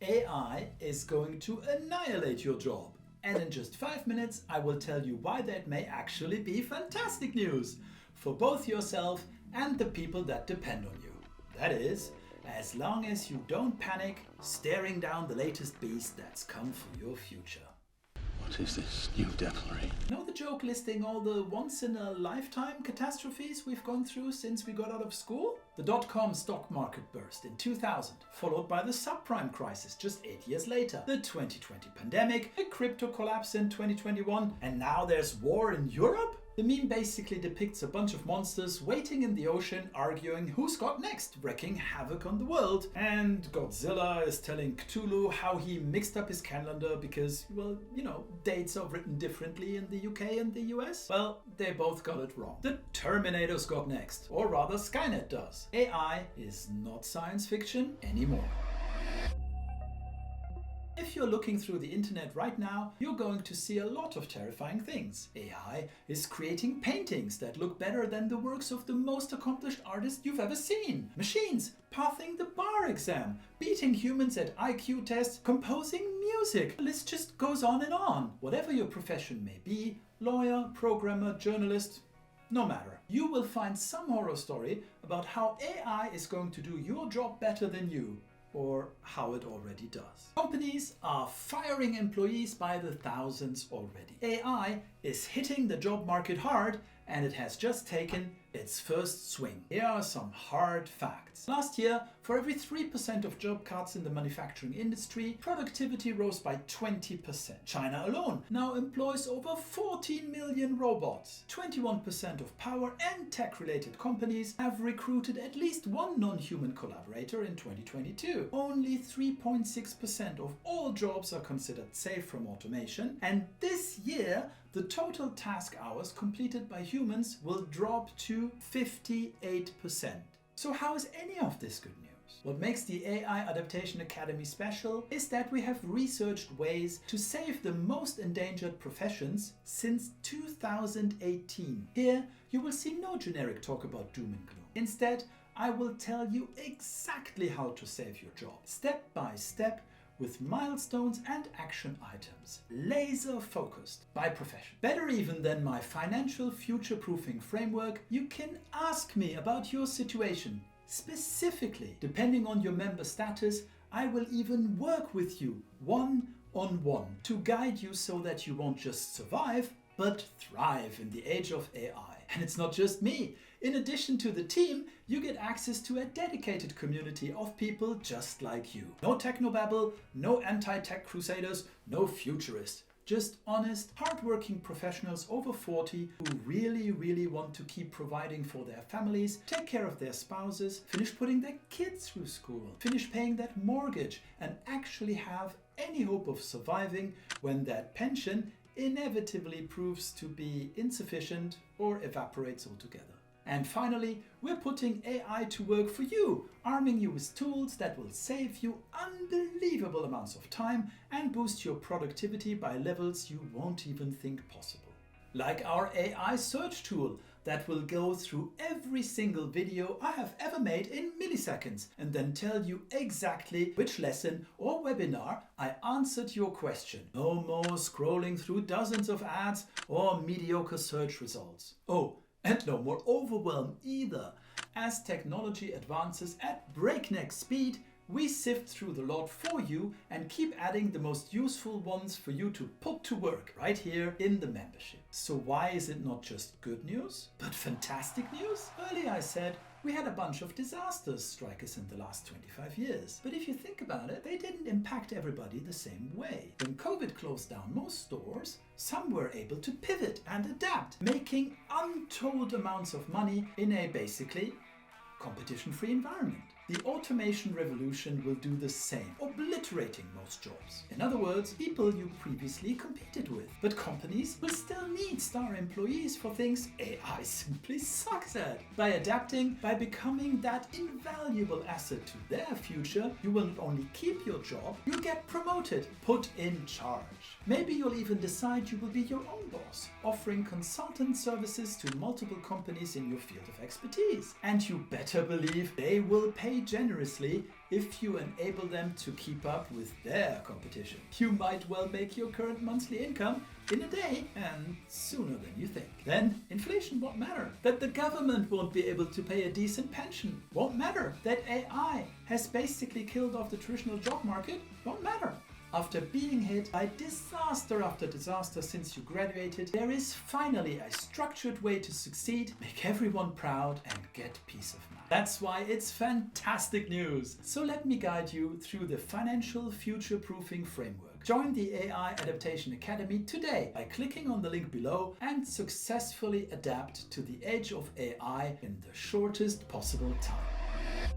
AI is going to annihilate your job. And in just 5 minutes, I will tell you why that may actually be fantastic news for both yourself and the people that depend on you. That is, as long as you don't panic, staring down the latest beast that's come for your future. What is this new devilry? Know the joke listing all the once-in-a-lifetime catastrophes we've gone through since we got out of school? The dot-com stock market burst in 2000, followed by the subprime crisis just 8 years later, the 2020 pandemic, a crypto collapse in 2021, and now there's war in Europe? The meme basically depicts a bunch of monsters waiting in the ocean arguing who's got next, wreaking havoc on the world. And Godzilla is telling Cthulhu how he mixed up his calendar because, well, you know, dates are written differently in the UK and the US. Well, they both got it wrong. The Terminator's got next, or rather Skynet does. AI is not science fiction anymore. If you're looking through the internet right now, you're going to see a lot of terrifying things. AI is creating paintings that look better than the works of the most accomplished artist you've ever seen. Machines passing the bar exam, beating humans at IQ tests, composing music. The list just goes on and on. Whatever your profession may be, lawyer, programmer, journalist, no matter. You will find some horror story about how AI is going to do your job better than you. Or how it already does. Companies are firing employees by the thousands already. AI is hitting the job market hard, and it has just taken its first swing. Here are some hard facts. Last year, for every 3% of job cuts in the manufacturing industry, productivity rose by 20%. China alone now employs over 14 million robots. 21% of power and tech-related companies have recruited at least one non-human collaborator in 2022. Only 3.6% of all jobs are considered safe from automation, and this year, the total task hours completed by humans will drop to 58%. So how is any of this good news? What makes the AI Adaptation Academy special is that we have researched ways to save the most endangered professions since 2018. Here, you will see no generic talk about doom and gloom. Instead, I will tell you exactly how to save your job, step by step, with milestones and action items, laser focused by profession. Better even than my financial future-proofing framework, you can ask me about your situation. Specifically, depending on your member status, I will even work with you one-on-one to guide you so that you won't just survive, but thrive in the age of AI. And it's not just me. In addition to the team, you get access to a dedicated community of people just like you. No technobabble, no anti-tech crusaders, no futurists. Just honest, hardworking professionals over 40 who really want to keep providing for their families, take care of their spouses, finish putting their kids through school, finish paying that mortgage, and actually have any hope of surviving when that pension inevitably proves to be insufficient or evaporates altogether. And finally, we're putting AI to work for you, arming you with tools that will save you unbelievable amounts of time and boost your productivity by levels you won't even think possible. Like our AI search tool that will go through every single video I have ever made in milliseconds and then tell you exactly which lesson or webinar I answered your question. No more scrolling through dozens of ads or mediocre search results. Oh, and no more overwhelm either. As technology advances at breakneck speed, we sift through the lot for you and keep adding the most useful ones for you to put to work right here in the membership. So why is it not just good news, but fantastic news? Earlier I said we had a bunch of disasters strike us in the last 25 years. But if you think about it, they didn't impact everybody the same way. When COVID closed down most stores, some were able to pivot and adapt, making untold amounts of money in a basically competition-free environment. The automation revolution will do the same, obliterating most jobs. In other words, people you previously competed with. But companies will still need star employees for things AI simply sucks at. By adapting, by becoming that invaluable asset to their future, you will not only keep your job, you'll get promoted, put in charge. Maybe you'll even decide you will be your own boss, offering consultant services to multiple companies in your field of expertise. And you better believe they will pay generously if you enable them to keep up with their competition. You might well make your current monthly income in a day and sooner than you think. Then inflation won't matter. That the government won't be able to pay a decent pension won't matter. That AI has basically killed off the traditional job market won't matter. After being hit by disaster after disaster since you graduated, there is finally a structured way to succeed, make everyone proud, and get peace of mind. That's why it's fantastic news. So let me guide you through the financial future-proofing framework. Join the AI Adaptation Academy today by clicking on the link below and successfully adapt to the age of AI in the shortest possible time.